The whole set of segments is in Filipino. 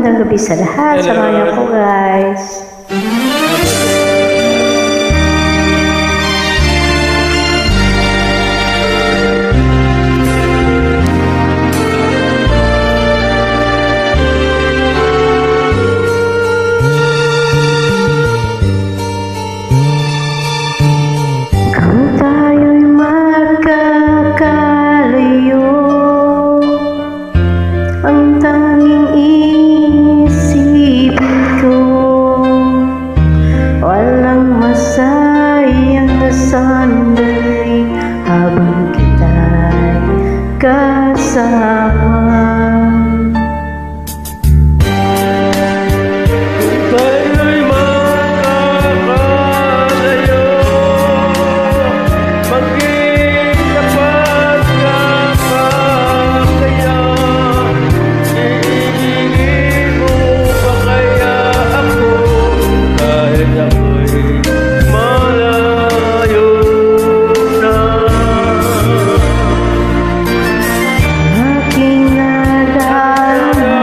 magandang gabi sa lahat. Samahan ko guys. Kung tayo'y magkakalayo, ang tanging isipin ko, walang masayang na sandali habang kita'y kasama. Tayo'y magkakalayo, maging tapat ka pa kaya? Iibigin mo pa kaya ako kahit ako'y malayo na? Aking nadarama,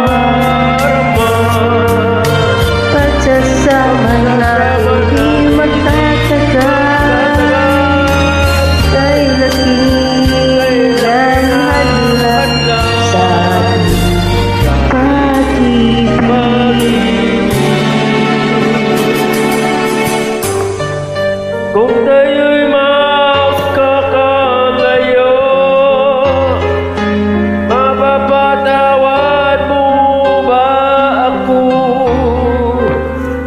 pagsasama natin magtatagal, kay lakihan hadlang sa ating pag-ibig. Kung tayo'y magkakalayo, mapapatawad mo ba ako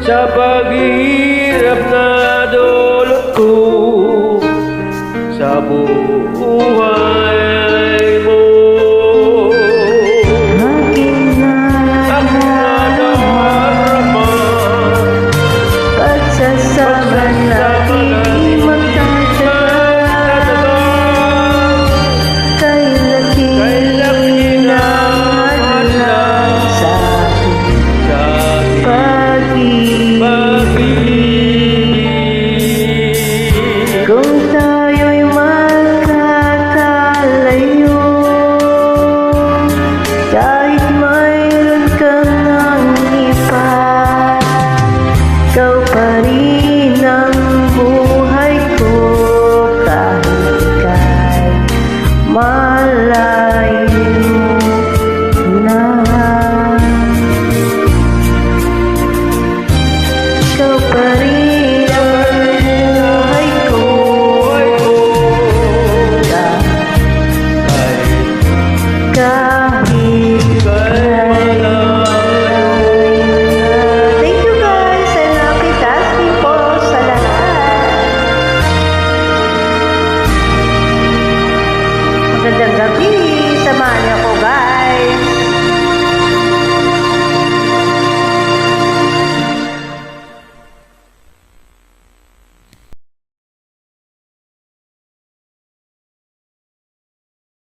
sa paghihirap na dulot ko sa buhay?